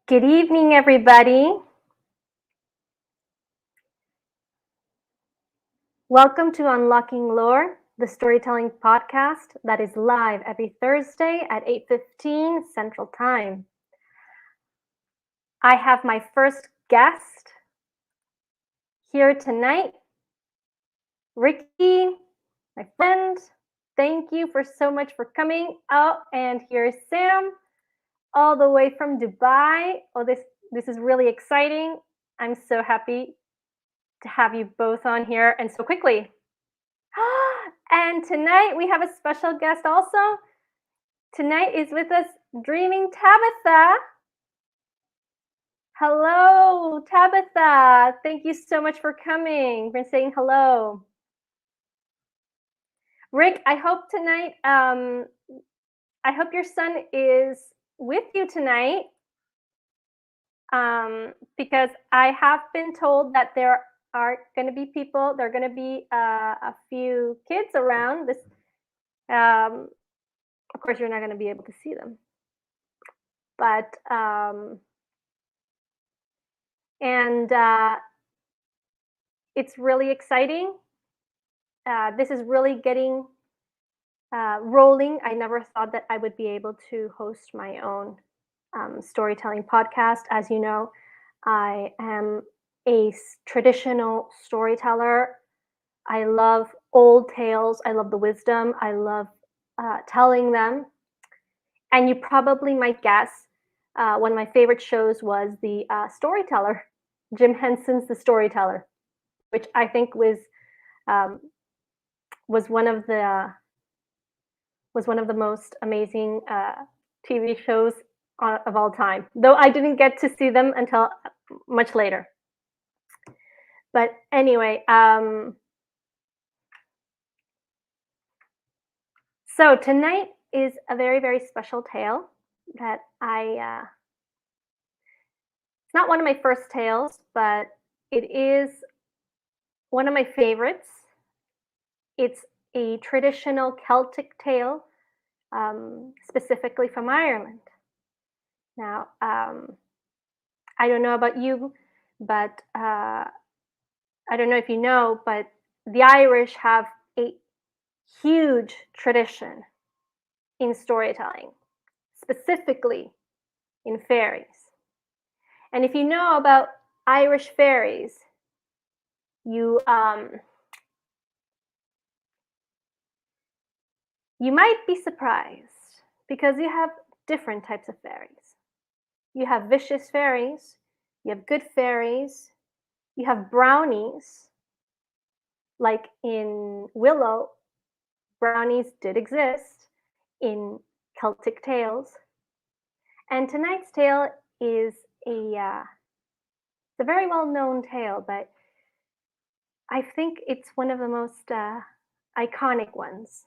Good evening, everybody. Welcome to Unlocking Lore, the storytelling podcast that is live every Thursday at 8:15 Central Time. I have my first guest here tonight, Ricky, my friend. Thank you so much for coming. Oh, and here's Sam, all the way from Dubai. Oh, this is really exciting. I'm so happy to have you both on here and so quickly. And tonight we have a special guest also. Tonight is with us Dreaming Tabitha. Hello, Tabitha. Thank you so much for coming, for saying hello. Rick, I hope tonight, I hope your son is with you tonight, because I have been told that there are going to be people, there are going to be a few kids around this. Of course, you're not going to be able to see them, but and it's really exciting. This is really getting rolling. I never thought that I would be able to host my own storytelling podcast. As you know, I am a traditional storyteller. I love old tales. I love the wisdom. I love telling them. And you probably might guess one of my favorite shows was The Storyteller, Jim Henson's The Storyteller, which I think was one of the most amazing TV shows of all time. Though I didn't get to see them until much later. But anyway, so tonight is a very, very special tale that it's not one of my first tales, but it is one of my favorites. It's a traditional Celtic tale, specifically from Ireland. Now, I don't know about you, but I don't know if you know, but the Irish have a huge tradition in storytelling, specifically in fairies. And if you know about Irish fairies, you might be surprised because you have different types of fairies. You have vicious fairies, you have good fairies, you have brownies. Like in Willow, brownies did exist in Celtic tales. And tonight's tale is it's a very well-known tale, but I think it's one of the most iconic ones.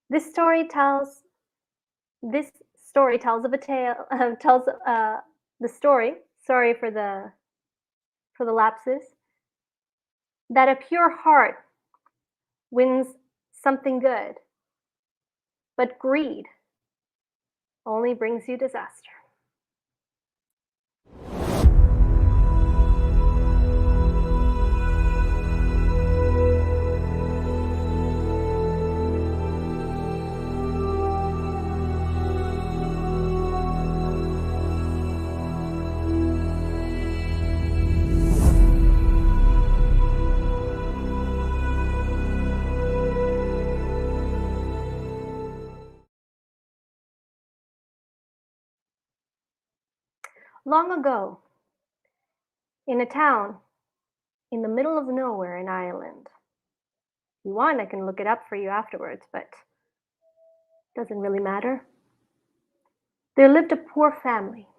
This story tells of a tale, tells the story, sorry for the lapses, that a pure heart wins something good, but greed only brings you disaster. Long ago, in a town in the middle of nowhere in Ireland. If you want, I can look it up for you afterwards, but it doesn't really matter. There lived a poor family.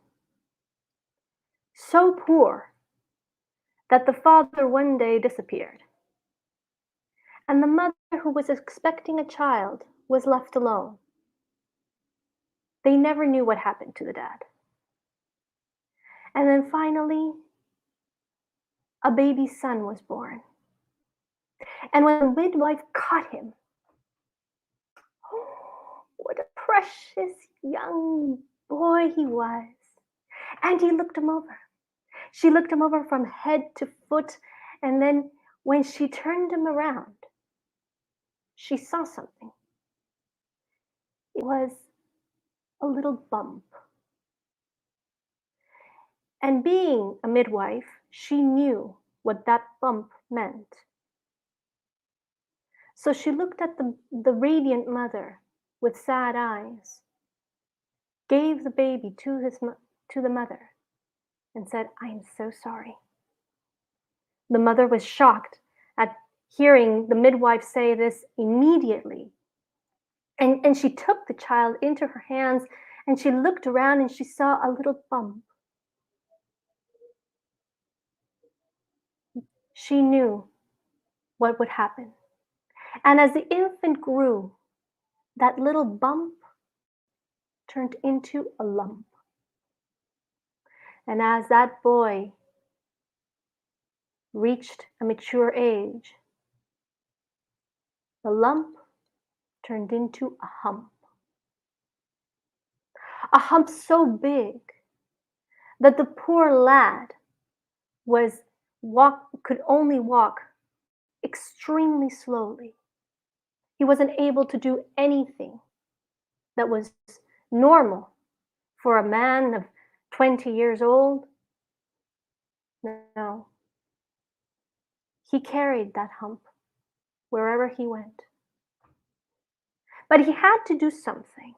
So poor that the father one day disappeared. And the mother, who was expecting a child, was left alone. They never knew what happened to the dad. And then finally, a baby son was born. And when the midwife caught him, oh, what a precious young boy he was. And he looked him over. She looked him over from head to foot, and then when she turned him around, she saw something. It was a little bump. And being a midwife, she knew what that bump meant. So she looked at the radiant mother with sad eyes, gave the baby to the mother, and said, "I am so sorry." The mother was shocked at hearing the midwife say this immediately. And she took the child into her hands and she looked around and she saw a little bump. She knew what would happen. And as the infant grew, that little bump turned into a lump. And as that boy reached a mature age, the lump turned into a hump. A hump so big that the poor lad could only walk extremely slowly. He wasn't able to do anything that was normal for a man of 20 years old. No. He carried that hump wherever he went. But he had to do something.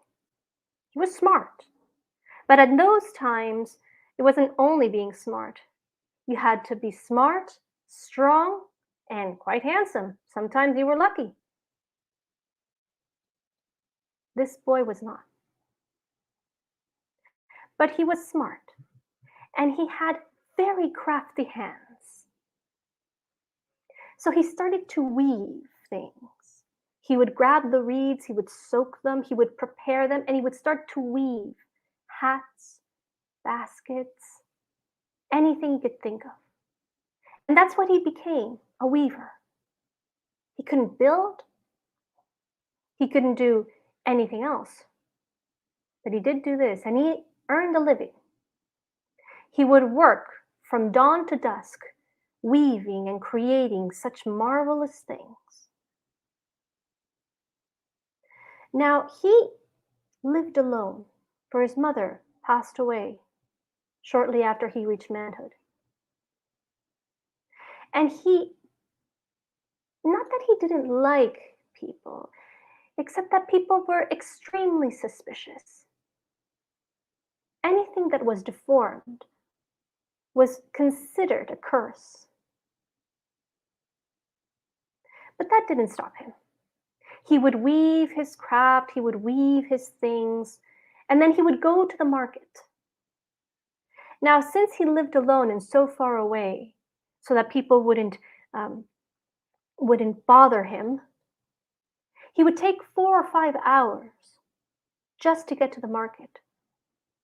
He was smart. But at those times, it wasn't only being smart. You had to be smart, strong, and quite handsome. Sometimes you were lucky. This boy was not. But he was smart, and he had very crafty hands. So he started to weave things. He would grab the reeds, he would soak them, he would prepare them, and he would start to weave hats, baskets, anything he could think of. And that's what he became, a weaver. He couldn't build, he couldn't do anything else. But he did do this, and he earned a living. He would work from dawn to dusk, weaving and creating such marvelous things. Now, he lived alone, for his mother passed away shortly after he reached manhood. And not that he didn't like people, except that people were extremely suspicious. Anything that was deformed was considered a curse. But that didn't stop him. He would weave his craft, he would weave his things, and then he would go to the market. Now, since he lived alone and so far away, so that people wouldn't bother him, he would take 4 or 5 hours just to get to the market,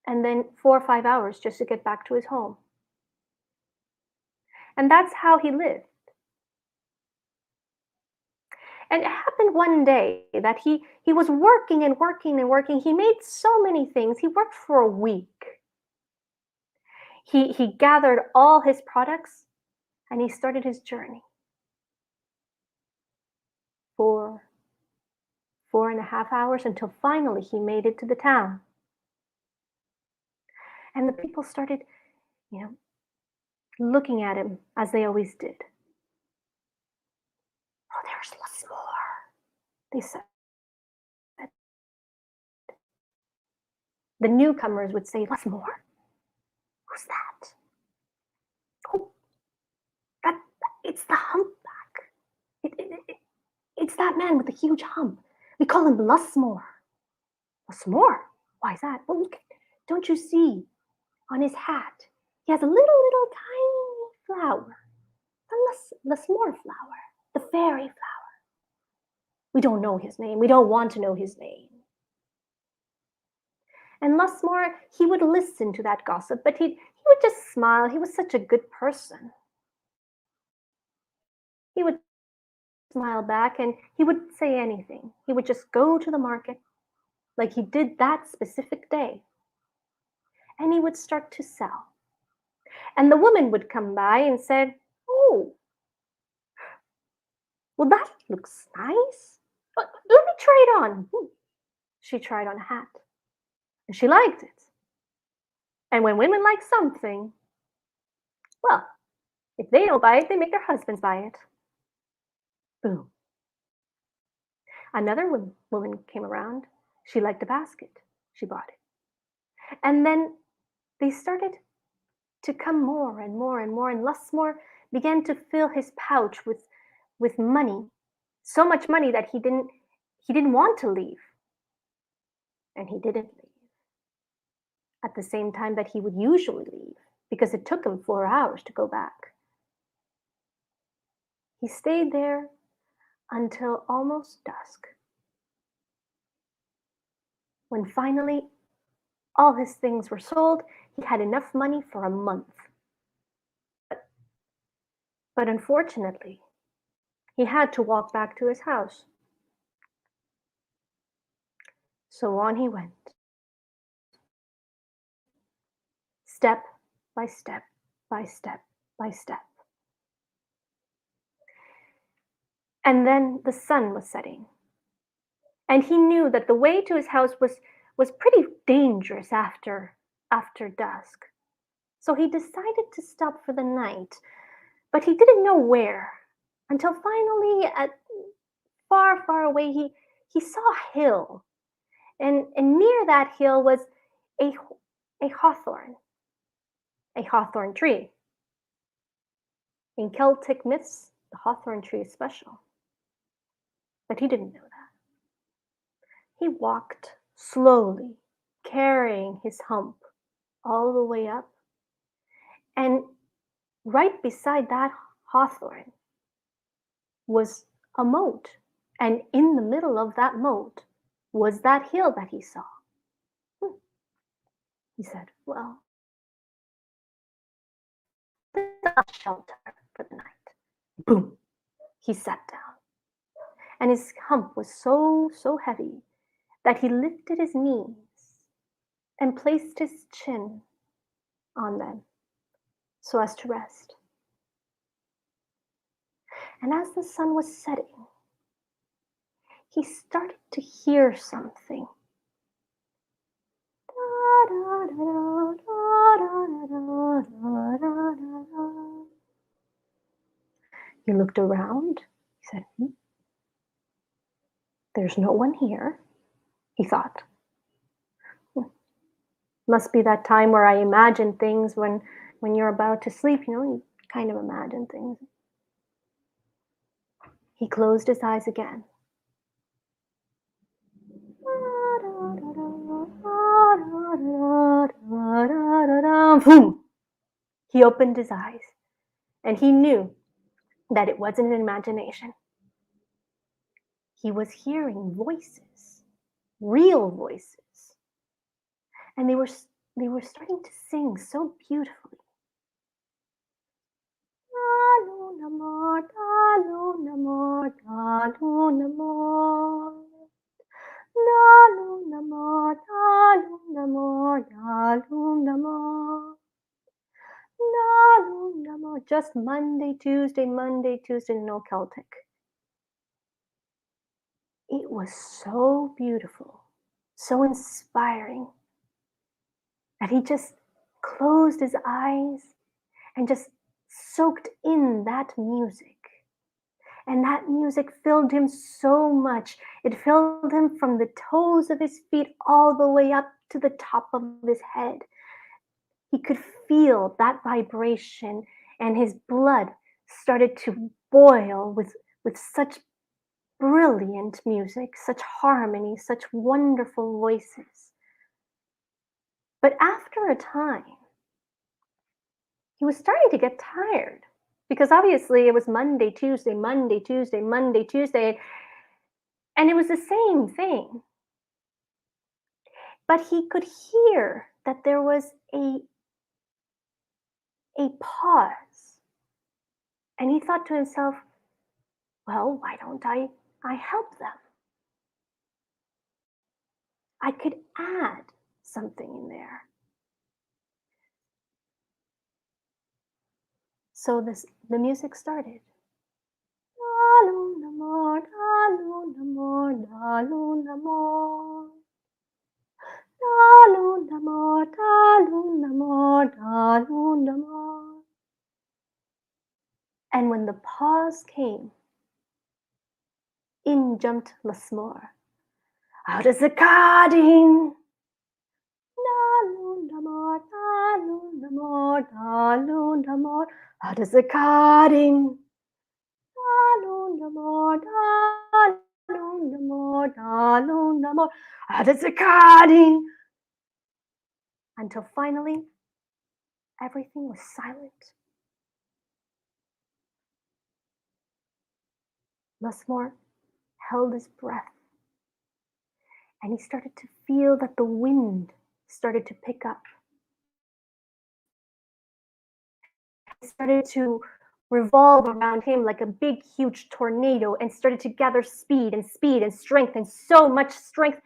and then 4 or 5 hours just to get back to his home. And that's how he lived. And it happened one day that he was working and working and working. He made so many things. He worked for a week. He gathered all his products and he started his journey. 4.5 hours until finally he made it to the town. And the people started, looking at him as they always did. "Oh, there's Lasmore," they said. The newcomers would say, "Lasmore, who's that?" "Oh, it's the humpback. It's that man with the huge hump. We call him Lusmore." "Lusmore? Why is that?" "Well, don't you see on his hat? He has a little tiny flower, the Lusmore flower, the fairy flower. We don't know his name. We don't want to know his name." And Lusmore, he would listen to that gossip, but he would just smile. He was such a good person. He would smile back and he wouldn't say anything. He would just go to the market like he did that specific day. and he would start to sell. And the woman would come by and said, "Oh, well, that looks nice. Let me try it on." She tried on a hat, and she liked it. And when women like something, well, if they don't buy it, they make their husbands buy it. Boom. Another woman came around. She liked a basket. She bought it. And then they started to come more and more and more, and Lusmore began to fill his pouch with money, so much money that he didn't want to leave, and he didn't leave at the same time that he would usually leave, because it took him 4 hours to go back. He stayed there until almost dusk, when finally all his things were sold. He had enough money for a month. But unfortunately, he had to walk back to his house. So on he went, step by step by step by step. And then the sun was setting, and he knew that the way to his house was pretty dangerous after dusk. So he decided to stop for the night, but he didn't know where, until finally, at far, far away, he saw a hill, and near that hill was a a hawthorn, a hawthorn tree. In Celtic myths, the hawthorn tree is special, but he didn't know that. He walked slowly, carrying his hump all the way up, and right beside that hawthorn was a moat, and in the middle of that moat was that hill that he saw. He said, "Well, this is a shelter for the night." Boom! He sat down, and his hump was so heavy that he lifted his knees and placed his chin on them so as to rest. And as the sun was setting, he started to hear something. He looked around. He said, "There's no one here," he thought. Must be that time where I imagine things when you're about to sleep, you kind of imagine things. He closed his eyes again. Boom! He opened his eyes, and he knew that it wasn't an imagination. He was hearing voices, real voices, and they were starting to sing so beautifully. Just Monday, Tuesday, no Celtic. It was so beautiful, so inspiring, that he just closed his eyes and just soaked in that music. And that music filled him so much. It filled him from the toes of his feet all the way up to the top of his head. He could feel that vibration, and his blood started to boil with such brilliant music, such harmony, such wonderful voices. But after a time, he was starting to get tired, because obviously it was Monday, Tuesday, Monday, Tuesday, Monday, Tuesday, and it was the same thing. But he could hear that there was a pause. And he thought to himself, well, why don't I help them? I could add something in there. So the music started. Dalu namo, dalu namo, dalu namo. Dalu namo, dalu namo, dalu namo. And when the pause came, in jumped Lasmore. Out is the carding. Dalu namo, dalu namo, dalu namo. Out is the carding. Dalu namo, dalu namo, dalu namo. Out is the carding. Until finally, everything was silent. Lusmore held his breath, and he started to feel that the wind started to pick up. It started to revolve around him like a big, huge tornado and started to gather speed and strength and so much strength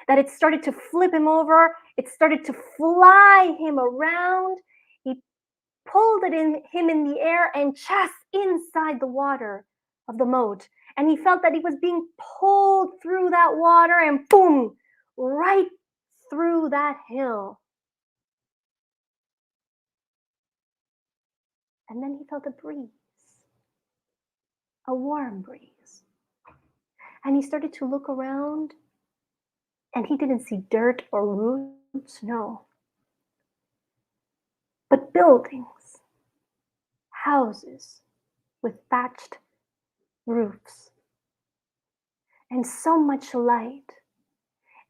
that it started to flip him over. It started to fly him around. He pulled him in the air and just inside the water of the moat. And he felt that he was being pulled through that water and boom, right through that hill. And then he felt a breeze, a warm breeze. And he started to look around and he didn't see dirt or roots, no, but buildings, houses with thatched roofs, and so much light,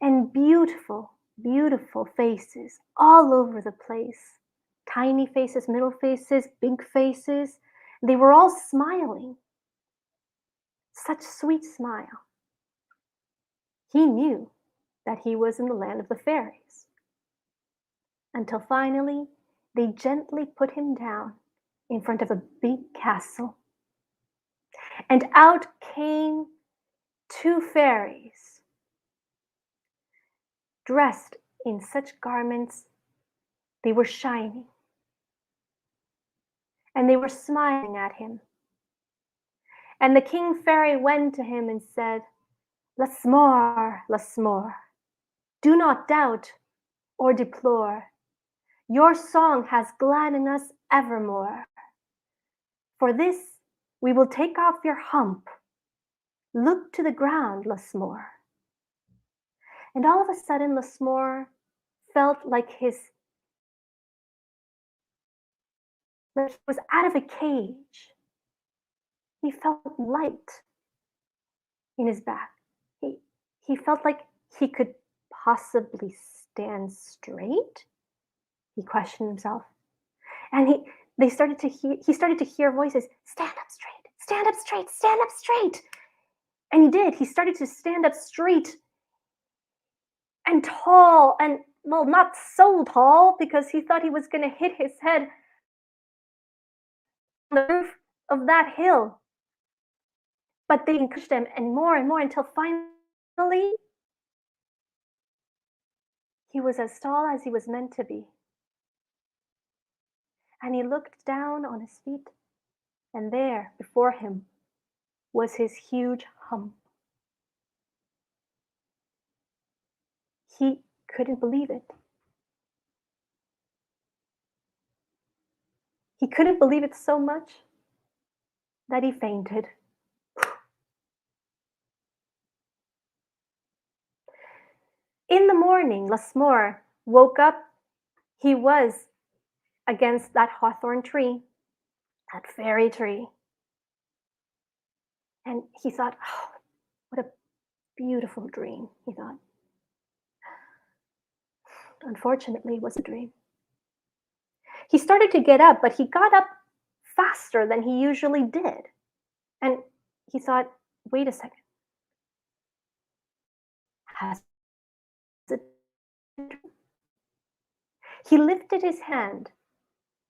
and beautiful, beautiful faces all over the place. Tiny faces, middle faces, big faces. They were all smiling. Such sweet smile. He knew that he was in the land of the fairies. Until finally, they gently put him down in front of a big castle. And out came two fairies, dressed in such garments, they were shining. And they were smiling at him. And the king fairy went to him and said, Lasmore, Lasmore, do not doubt or deplore. Your song has gladdened us evermore. For this we will take off your hump. Look to the ground, Lasmore. And all of a sudden, Lasmore felt like he was out of a cage. He felt light in his back. He felt like he could possibly stand straight. He questioned himself. And he started to hear voices, stand up straight, stand up straight, stand up straight. And he did. He started to stand up straight and tall, and well, not so tall because he thought he was going to hit his head on the roof of that hill. But they encouraged him and more until finally he was as tall as he was meant to be. And he looked down on his feet, and there before him was his huge hump. He couldn't believe it. He couldn't believe it so much that he fainted. In the morning, Lasmore woke up. He was against that hawthorn tree, that fairy tree. And he thought, oh, what a beautiful dream, he thought. Unfortunately, it was a dream. He started to get up, but he got up faster than he usually did. And he thought, wait a second. Has it been a dream? He lifted his hand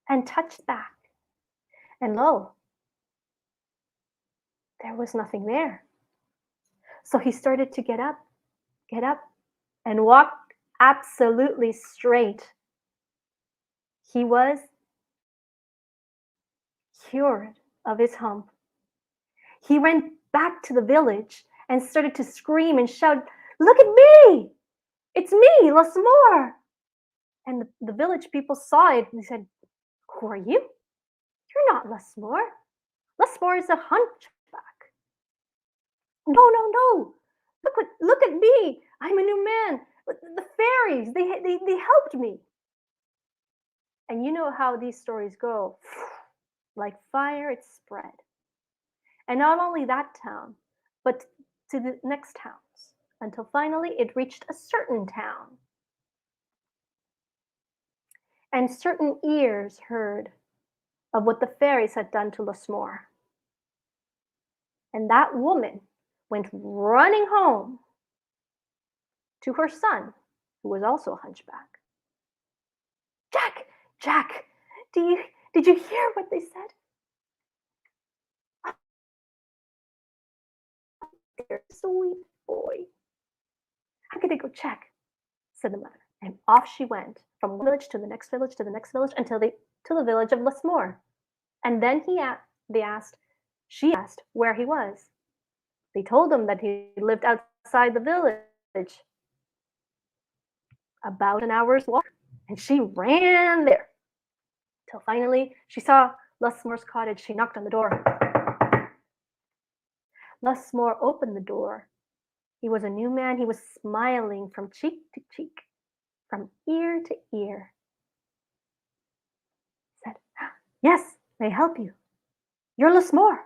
and touched back. And lo, there was nothing there. So he started to get up, and walk absolutely straight. He was cured of his hump. He went back to the village and started to scream and shout, "Look at me! It's me, Lasmore!" And the village people saw it and said, "Who are you? You're not Lasmore. Lasmore is a hunchback." "No, no, no! Look at me! I'm a new man. The fairies, they helped me." And you know how these stories go. Like fire, it spread. And not only that town, but to the next towns, until finally it reached a certain town. And certain ears heard of what the fairies had done to Lasmore. And that woman went running home to her son, who was also a hunchback. "Jack, Jack, did you hear what they said?" "Dear sweet boy, I'm gonna go check," said the mother. And off she went from one village to the next village to the next village until they to the village of Lasmore. And then she asked where he was. They told him that he lived outside the village, about an hour's walk. And she ran there till finally she saw Lusmore's cottage. She knocked on the door. Lusmore opened the door. He was a new man. He was smiling from cheek to cheek, from ear to ear. He said, "Yes, may I help you? You're Lusmore."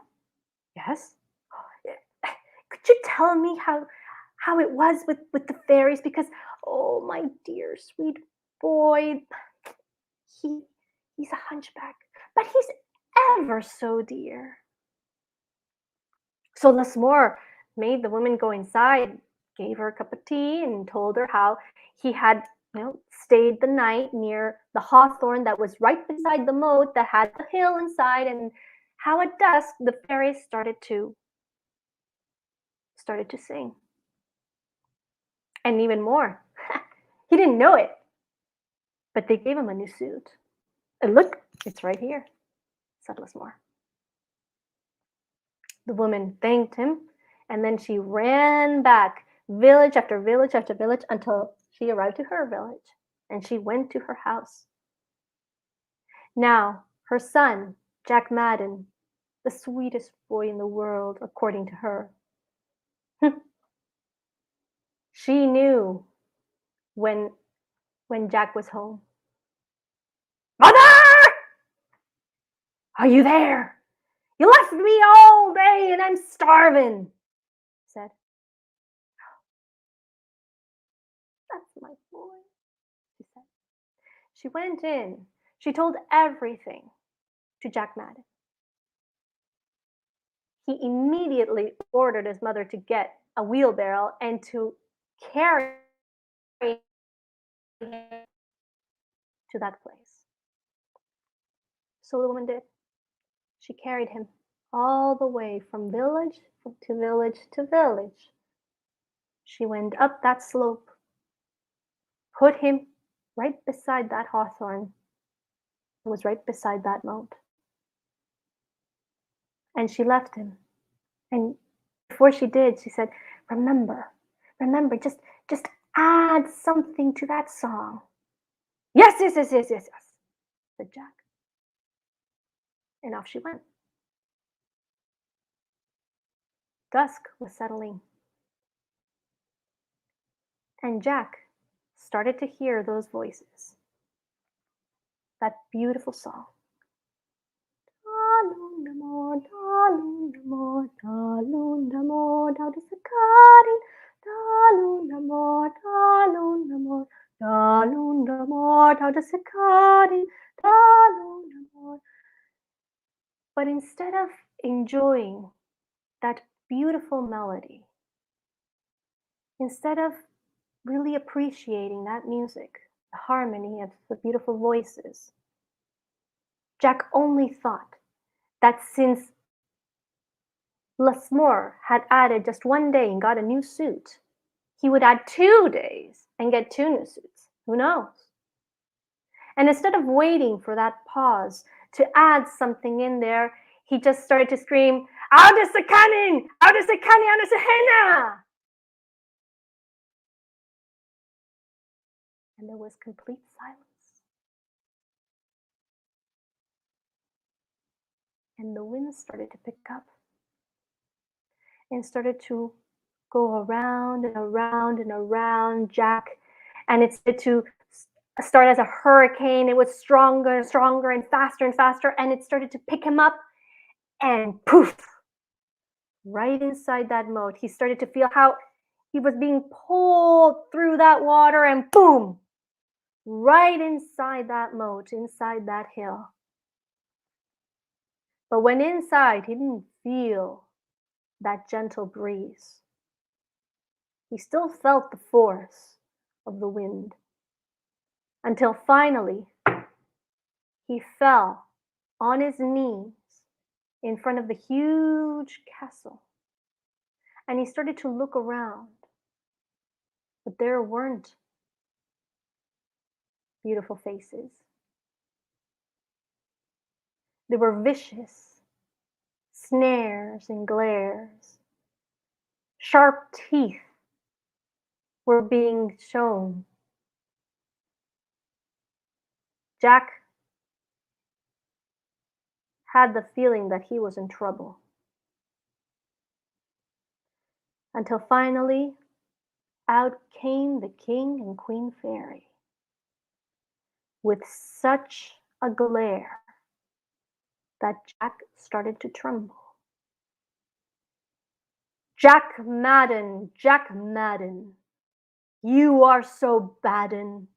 "Yes." "Could you tell me how it was with the fairies? Because, oh, my dear sweet boy, he he's a hunchback, but he's ever so dear." So Lusmore made the woman go inside, gave her a cup of tea, and told her how he had, stayed the night near the hawthorn that was right beside the moat that had the hill inside, and how at dusk the fairies started to sing. And even more, he didn't know it, but they gave him a new suit. And look, it's right here, said Lusmore. The woman thanked him, and then she ran back, village after village after village, until she arrived to her village, and she went to her house. Now, her son, Jack Madden, the sweetest boy in the world, according to her, she knew when Jack was home. "Mother! Are you there? You left me all day and I'm starving," said. "That's my boy," she said. She went in. She told everything to Jack Madden. He immediately ordered his mother to get a wheelbarrow and to carry him to that place. So the woman did. She carried him all the way from village to village to village. She went up that slope, put him right beside that hawthorn. It was right beside that moat. And she left him. And before she did, she said, remember, just add something to that song." "Yes, yes, yes, yes, yes, yes," said Jack. And off she went. Dusk was settling. And Jack started to hear those voices. That beautiful song. "Dalundamore, dalundamore, dalundamore, down to the garden. Dalundamore, dalundamore, dalundamore, down to the garden. Dalundamore." But instead of enjoying that beautiful melody, instead of really appreciating that music, the harmony of the beautiful voices, Jack only thought that since Lusmore had added just one day and got a new suit, he would add 2 days and get 2 new suits. Who knows? And instead of waiting for that pause, to add something in there, he just started to scream, "Out is the cannon! Out is the cannon! Out is the henna!" And there was complete silence. And the wind started to pick up and started to go around and around and around Jack. And it started to start as a hurricane. It was stronger and stronger and faster, and it started to pick him up and poof, right inside that moat. He started to feel how he was being pulled through that water and boom, right inside that moat, inside that hill. But when inside, he didn't feel that gentle breeze. He still felt the force of the wind until finally he fell on his knees in front of the huge castle. And he started to look around, but there weren't beautiful faces. There were vicious snares and glares. Sharp teeth were being shown. Jack had the feeling that he was in trouble. Until finally, out came the king and queen fairy with such a glare that Jack started to tremble. Jack Madden, you are so badden.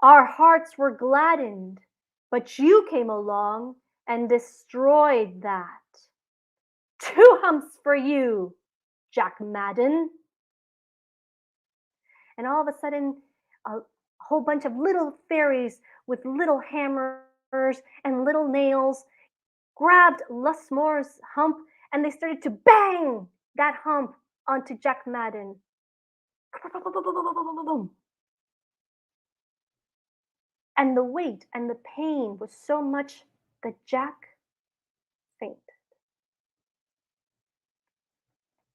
Our hearts were gladdened, but you came along and destroyed that. 2 humps for you, Jack Madden. And all of a sudden, a whole bunch of little fairies with little hammers and little nails grabbed Lusmore's hump and they started to bang that hump onto Jack Madden. And the weight and the pain was so much that Jack fainted.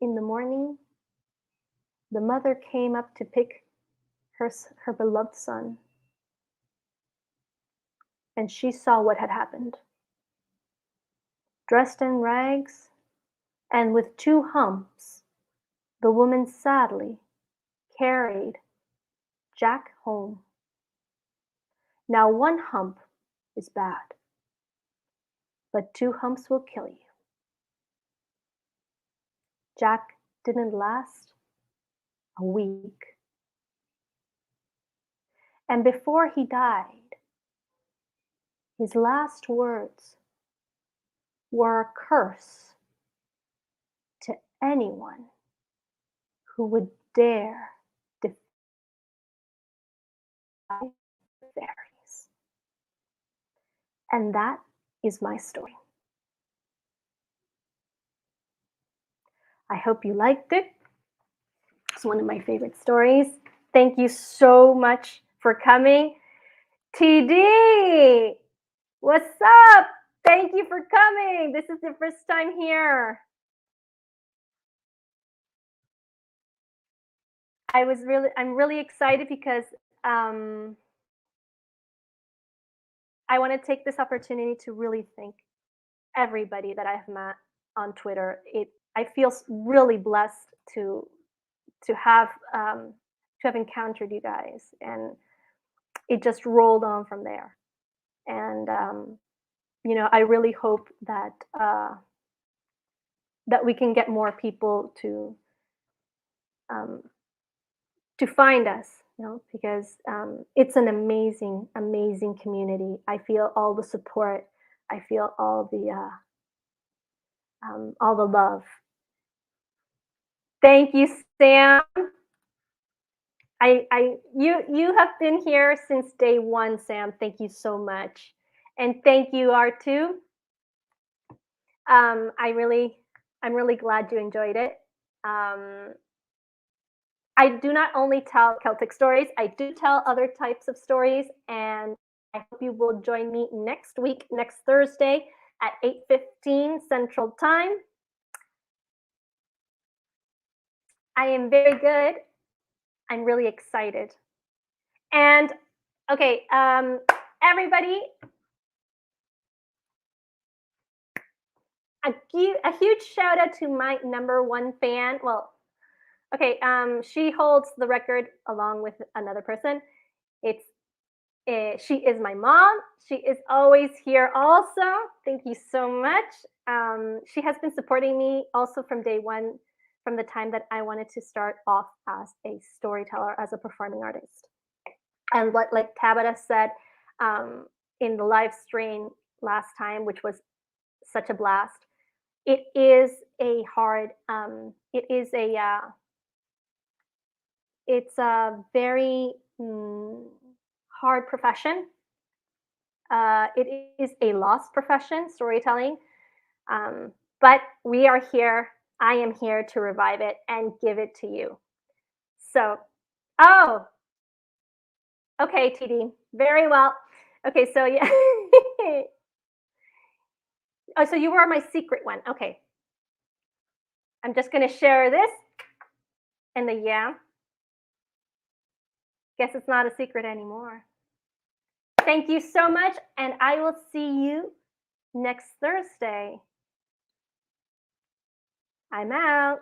In the morning, the mother came up to pick her beloved son, and she saw what had happened. Dressed in rags and with 2 humps, the woman sadly carried Jack home. Now 1 hump is bad, but 2 humps will kill you. Jack didn't last a week. And before he died, his last words were a curse to anyone who would dare defy the fairies. And that is my story. I hope you liked it. It's one of my favorite stories. Thank you so much for coming. TD, what's up? Thank you for coming. This is your first time here. I'm really excited because I want to take this opportunity to really thank everybody that I've met on Twitter. I feel really blessed to have encountered you guys, and it just rolled on from there. And I really hope that that we can get more people to find us, because it's an amazing, amazing community. I feel all the support. I feel all the love. Thank you, Sam. You have been here since day 1, Sam. Thank you so much, and thank you, R2. I'm really glad you enjoyed it. I do not only tell Celtic stories, I do tell other types of stories, and hope you will join me next week, next Thursday at 8:15 Central Time. I am very good. I'm really excited. And okay, everybody, a huge shout out to my number one fan. Well, okay, she holds the record along with another person. It's she is my mom. She is always here also. Thank you so much. She has been supporting me also from day one, from the time that I wanted to start off as a storyteller, as a performing artist. And what, like Tabata said in the live stream last time, which was such a blast, it is a hard, it's a very hard profession. It is a lost profession, storytelling. But we are here. I am here to revive it and give it to you. So, oh, okay, TD. Very well. Okay, so yeah. Oh, so you were my secret one. Okay. I'm just going to share this and the yeah. Guess it's not a secret anymore. Thank you so much, and I will see you next Thursday. I'm out.